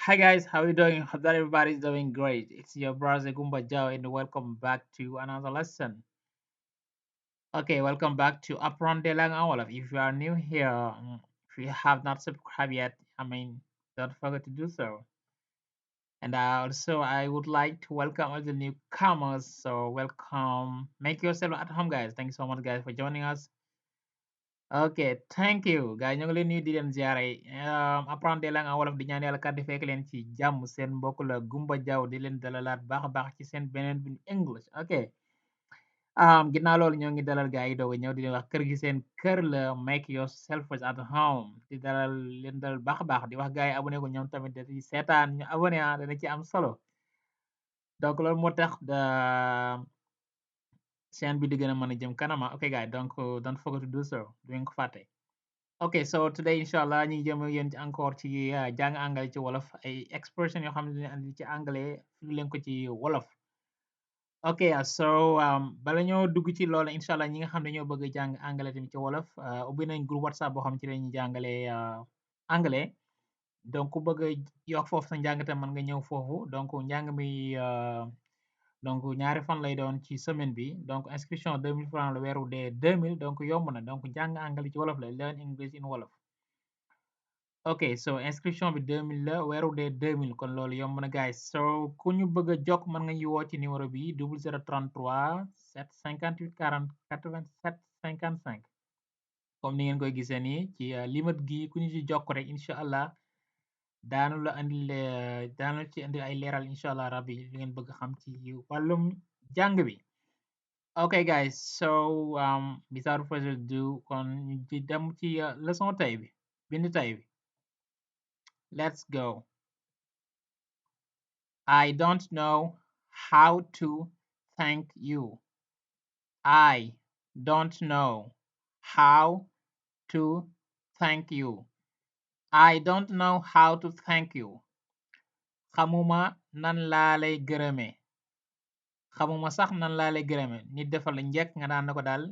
Hi guys, how you doing? Hope that everybody's doing great. It's your brother Gumba Jao and welcome back to another lesson. Okay, welcome back to Apprendre Jàng Àngale. If you are new here, if you have not subscribed yet, don't forget to do so. And also, I would like to welcome all the newcomers. So welcome. Make yourself at home, guys. Thank you so much, guys, for joining us. Okay, thank you gars ñu ngi leen nuyu di leen ziare Apprendre Langue en Wolof di ñaan yàlla kàddu fekk leen ci jàmm seen mbokk la Gumba Jaw di leen dalalaat baax a baax ci seen beneen bi English ok ginnaaw loolu ñoo ngi dalal gars yi doog a ñëw di leen wax kër gi seen kër la make yourself at home di dalal leen dalal baax a baax di wax gars yi abonné ko ñoom tamit da ci seetaan ñu abonné dana ci am solo donc loolu moo tax chaîne bi di gën a mën a jëm kanama ok gars donc don't forget to do so du ngeen ko fàtte. Okay, so today inshallah ñu jëm ak yéen ci encore ci jàng anglais ci wolof ay expression yoo xam ne andi ci anglais firi leen ko ci wolof. Okay, so bala ñoo dugg ci loolu inshallah ñi nga xam ne ñoo bëgg a jàng anglais tamit ci wolof ubbi nañ groupe WhatsApp boo xam ci la ñuy jàngalee anglais donc ku bëgg a yokk foofu sa njàng tam mën nga ñëw foofu donc njàng mi donc ñaari fan lay doon ci semaine bi donc inscription 2000 francs la weeru dee 2000 donc yomb na donc jàng anglais ci wolof la learn English in wolof. ok so inscription bi 2000 la weeru dee 2000 kon loolu yomb na guys so ku ñu bëgg a jokk mën nga ñu woo ci numéro bi 0033 758 40 87 55 comme ni ngeen koy gisee nii ci limat gi ku ñu ci jokk rek incha allah daanu ci indi ay leeral incha allah rabbi li ngeen bëgg xam ci wàllum jàng bi. ok guys so without further ado kon ñu ci dem ci leçon tay bi bind tay bi. Let's go. I don't know how to thank you. I don't know how to thank you. I don't know how to thank you. Xamuma nan laa lay gërëme. Xamuma sax nan laa lay gërëme. Nit defal la njëkk nga daan na ko daal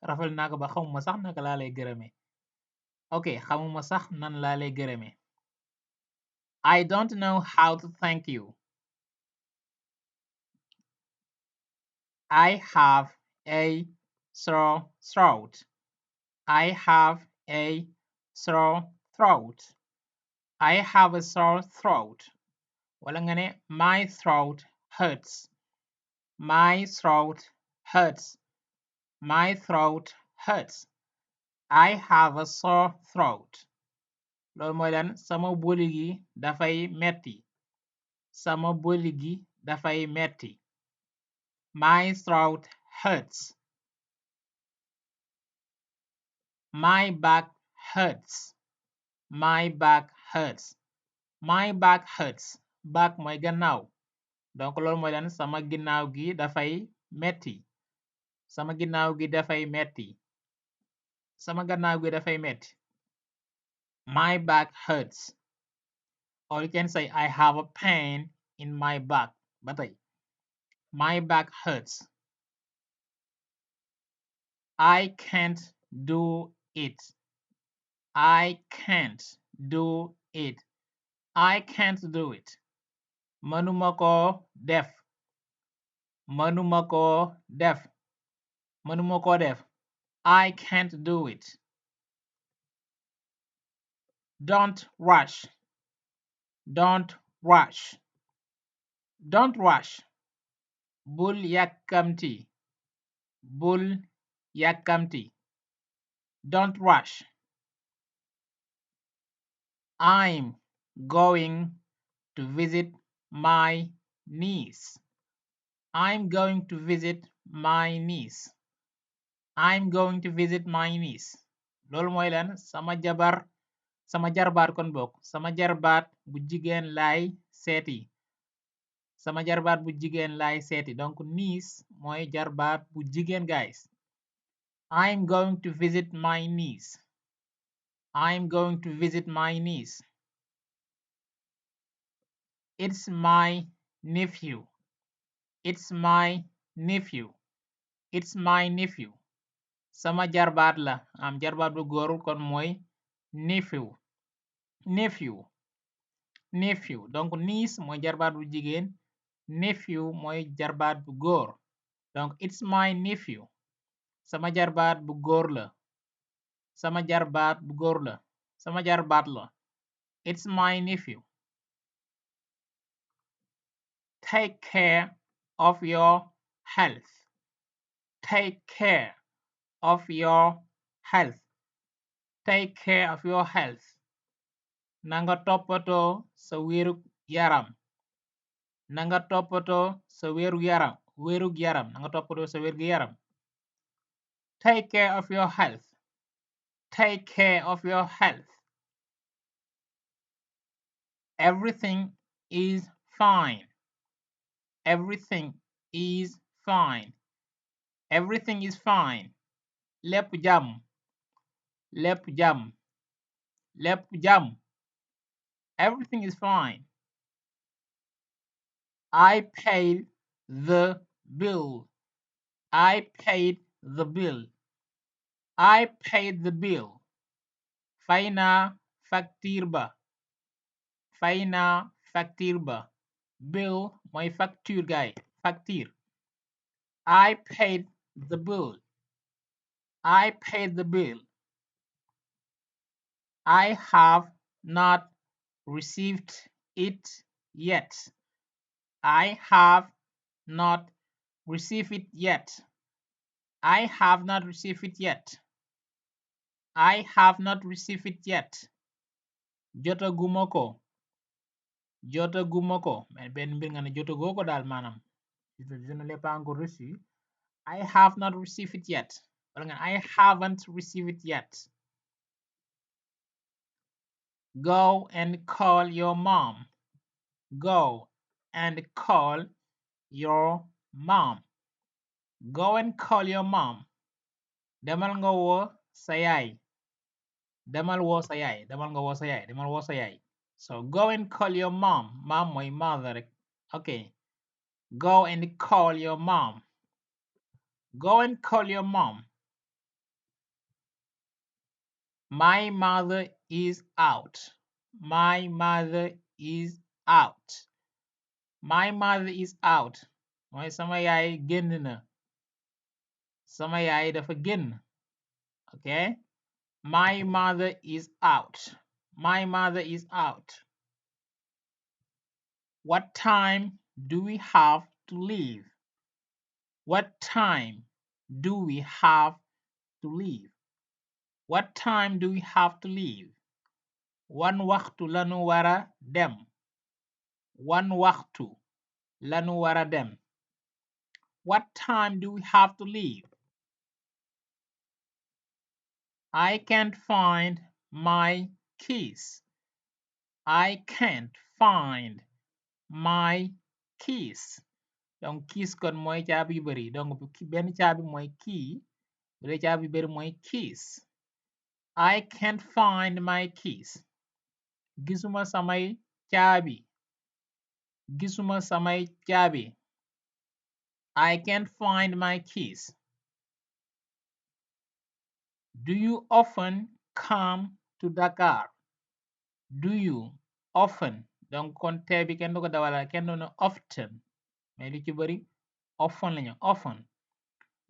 rafet naa ko ba xamuma sax naka laa lay gërëme. Ok, xamuma sax nan laa lay gërëme. I don't know how to thank you. I have a sore throat. I have a sore throat. I have a sore throat. Wala nga ne my throat hurts. My throat hurts. My throat hurts. I have a sore throat. Loolu mooy lan sama boli gi dafay metti. Sama boli gi dafay metti. My throat hurts. My back hurts. My back hurts. My back hurts. Back mooy gannaaw donc loolu mooy lan sama ginnaaw gi dafay metti. Sama ginnaaw gi dafay metti. Sama gannaaw gi dafay metti. My back hurts. Or you can say I have a pain in my back. Ba tey my back hurts. I can't do it. I can't do it. I can't do it. Mënuma ko def. Mënuma ko def. Mënuma ko def. I can't do it. Don't rush. Don't rush. Don't rush. Bul yàkkamti. Bul yàkkamti. Don't rush. I'm going to visit my niece. I'm going to visit my niece. I'm going to visit my niece. Loolu mooy lan sama jarbaat kon bokk sama jarbaat bu jigéen laay seeti. Sama jarbaat bu jigéen laay seeti donc niece mooy jarbaat bu jigéen guys. I'm going to visit my niece. I'm going to visit my niece. It's my nephew. It's my nephew. It's my nephew. Sama jarbaat la jarbaat bu góor kon mooy nephew. Nephew. nephew donc niece mooy jarbaat bu jigéen nephew mooy jarbaat bu góor donc it's my nephew sama jarbaat bu góor la sama jarbaat bu góor la sama jarbaat la it's my nephew. Take care of your health. Take care of your health. Take care of your health. Nanga toppatoo sa wérug yaram. Nanga toppatoo sa wérug yaram. Wérug yaram. Nanga toppatoo sa wérug yaram. Take care of your health. Take care of your health. Everything is fine. Everything is fine. Everything is fine. Lépp jàmm. Lépp jàmm. Lépp jàmm. Everything is fine. I paid the bill. I paid the bill. I paid the bill. Fay naa facture ba. Fay naa facture ba. Bill mooy facture gaay. Facture. I paid the bill. I paid the bill. I have not received it yet. I have not received it yet. I have not received it yet. I have not received it yet. Jotaguma ko. Jotaguma ko. benn mbir nga ne jotagoo ko daal maanaam. Je ne l'ai pas encore reçu. I have not received it yet. wala nga I haven't received it yet. Go and call your mom. Go and call your mom. Go and call your mom. Demal nga woo sa yaay. Demal woo sa yaay. Demal nga woo sa yaay. Demal woo sa yaay. So go and call your mom. Mom mooy mother rek. Okay. Go and call your mom. Go and call your mom. My mother is out. My mother is out. My mother is out. Mooy sama yaay génn na. Sama yaay dafa génn. Okay. My mother is out. My mother is out. What time do we have to leave? What time do we have to leave? What time do we have to leave? Wan waxtu lanu wara dem. Wan waxtu lanu wara dem. What time do we have to leave? I can't find my keys. I can't find my keys. Donc keys kon mooy caabi yu bari donc benn caabi mooy key bu dee caabi yu bari mooy keys. I can't find my keys. Gisuma samay caabi. Gisuma samay caabi. I can't find my keys. Do you often come to Dakar? Do you often donc kon tee bi kenn du ko dawala kenn du ne often mais lu ci bari often lañu often.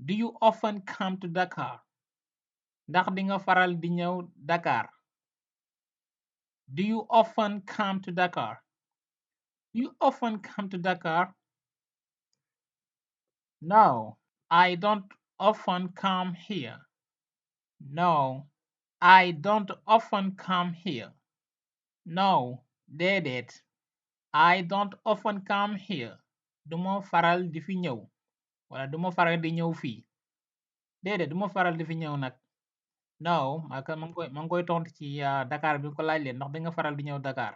Do you often come to Dakar? Ndax di nga faral di ñëw Dakar? Do you often come to Dakar? Do you often come to Dakar? No, I don't often come here. No, I don't often come here. No, déedéet. I don't often come here. Duma faral di fi ñëw wala duma faral di ñëw fii. Déedéet duma faral di fi ñëw nag. No, ma ngi koy tontu ci Dakar bi ko laaj leen ndax di nga faral di ñëw Dakar.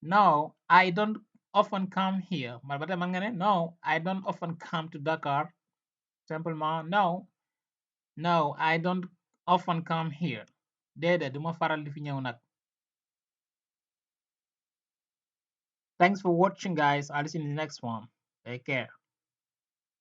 No, I don't often come here. Ba tey man nga ne no, I don't often come to Dakar. Simplement no. No, I don't often come here. Déedéet duma faral di fi ñëw nag. Thanks for watching guys. I'll see you in the next one. Take care.